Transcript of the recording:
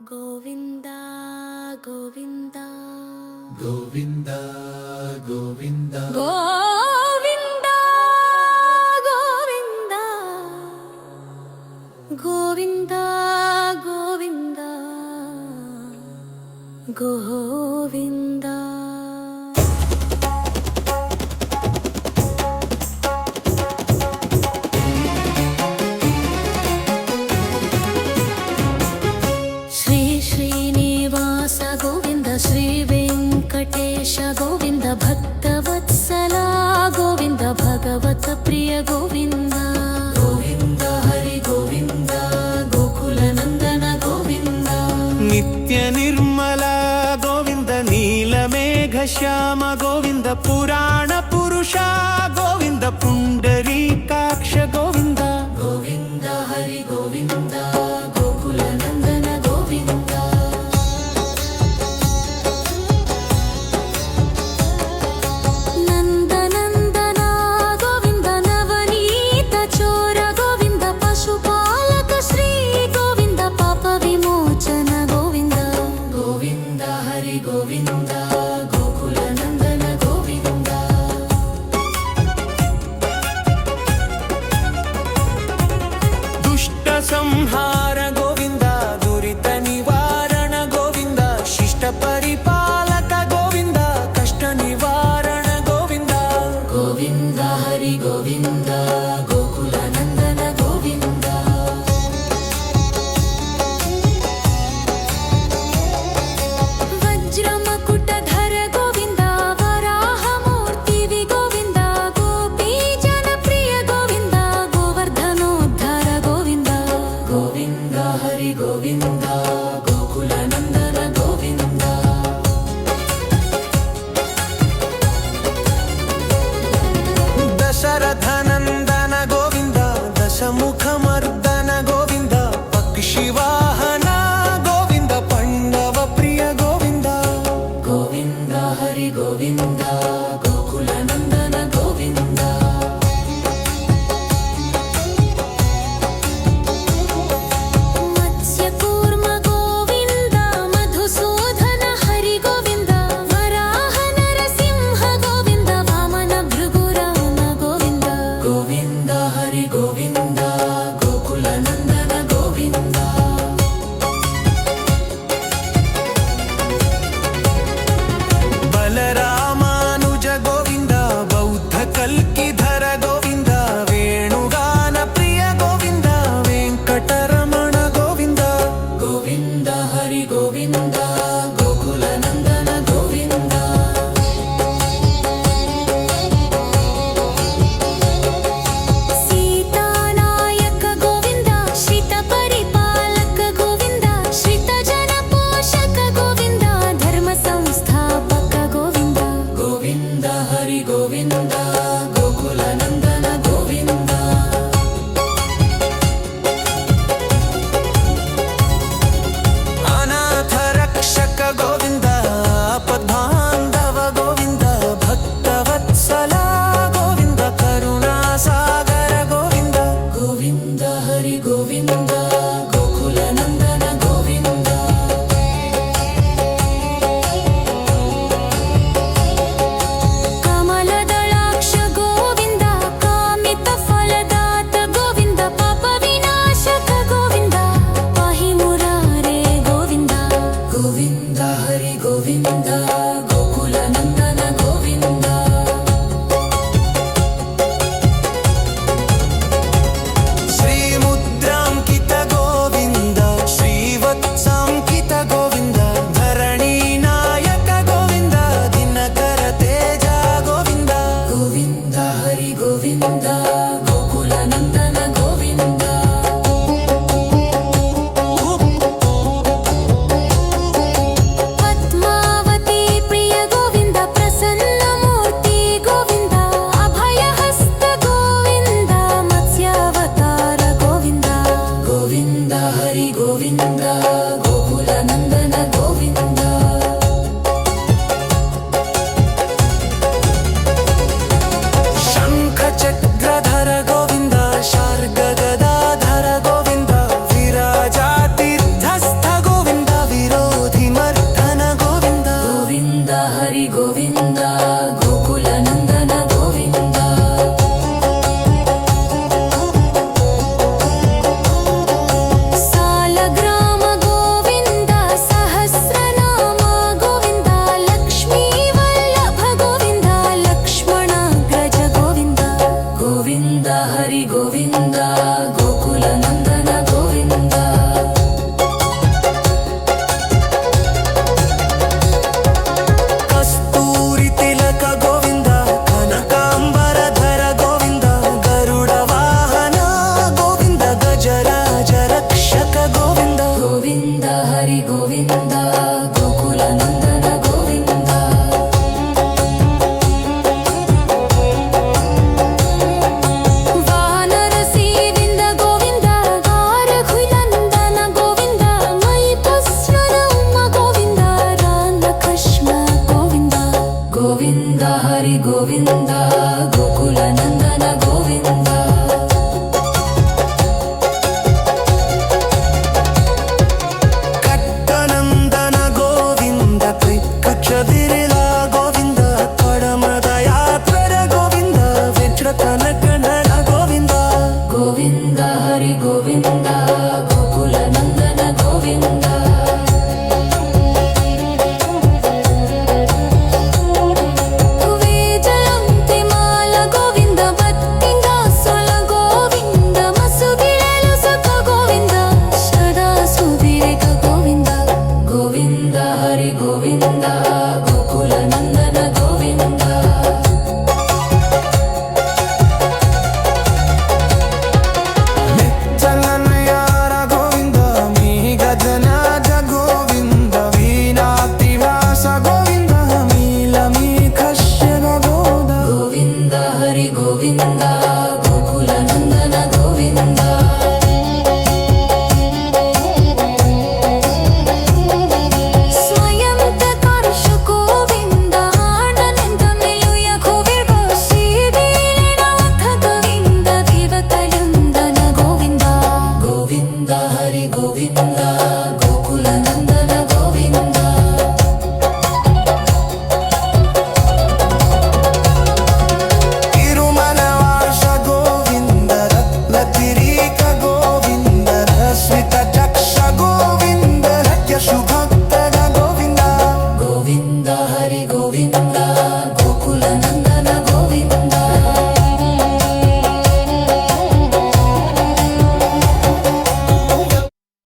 గోవింద గోవింద గోవింద గోవింద గోవింద గోవింద గోవింద గోవింద గోవింద శ్రీ శ్రీనివాస గోవింద శ్రీ వెంకటేశ గోవింద భక్తవత్సల గోవింద భగవత ప్రియ గోవింద గోవింద హరి గోవింద గోకుల నందన గోవింద నిత్య నిర్మల గోవింద నీలమేఘ శ్యామ గోవింద పురాణ పురుష గోవింద పుండరీకాక్ష గోవింద గోవింద హరి గోవింద గోకుల నందన గోవింద నందనందన గోవింద నవనీత చోర గోవింద పశుపాలక శ్రీ గోవింద పాప విమోచన గోవింద గోవింద హరి గోవింద గోకుల నందన గోవింద దుష్ట సంహార గోవింద దురిత నివారణ గోవింద శిష్ట పరిపాలక గోవింద కష్ట నివారణ గోవింద గోవింద హరి గోవింద గోకుల నందన గోవింద వజ్రమకుటధర గోవింద వరాహమూర్తివి గోవింద గోపీ జనప్రియ గోవింద గోవర్ధనోద్ధార గోవింద గోవింద హరి గోవింద గోకుల నందన గోవింద దశరథ నందన గోవింద దశముఖమర్దన గోవింద పక్షివాహన గోవింద పండవ ప్రియ గోవింద గోవింద హరి గోవింద గోకుల నందన గోవింద మత్స్యకూర్మ గోవింద మధుసూదన హరి గోవింద వరాహ నరసింహ గోవింద వామన భృగురామ గోవింద గోవింద హరి గోవింద గోకుల నందన గోవింద బలరామానుజ గోవింద బౌద్ధ కల్కిధర గోవింద వేణుగాన ప్రియ గోవింద వెంకటరమణ గోవింద గోవింద హరి గోవింద గోకుల నందన గోవింద సీతానాయక గోవింద శ్రిత పరిపాలక గోవింద శ్రిత జన పోషక గోవింద ధర్మ సంస్థాపక గోవింద గోవింద హరి గోవింద గోకుల నందన గోవింద అనాథ రక్షక గోవింద ఆపద్బాంధవ గోవింద భక్తవత్సల గోవింద కరుణాసాగర గోవింద గోవింద హరి గోవింద గోకుల నందన గోవింద కమలదళాక్ష గోవింద కామిత ఫలదాత గోవింద పాప వినాశక గోవింద పాహి మురారే గోవింద గోవింద హరి గోవింద గోకుల నందన గోవింద శ్రీముద్రాంకిత గోవింద శ్రీవత్సాంకిత గోవింద ధరణీ నాయక గోవింద దినకర తేజ గోవింద గోవింద హరి గోవింద గోకుల నందన గోవింద పద్మావతి ప్రియ గోవింద ప్రసన్నమూర్తి గోవింద అభయహస్త గోవింద మత్స్యావతార గోవింద గోవింద హరి గోవింద గోకుల నందన గోవింద శంఖ చక్రధర గోవింద శార్గ గదాధర గోవింద విరాజాతీర్థస్థ గోవింద హరి గోవింద గోకుల నందన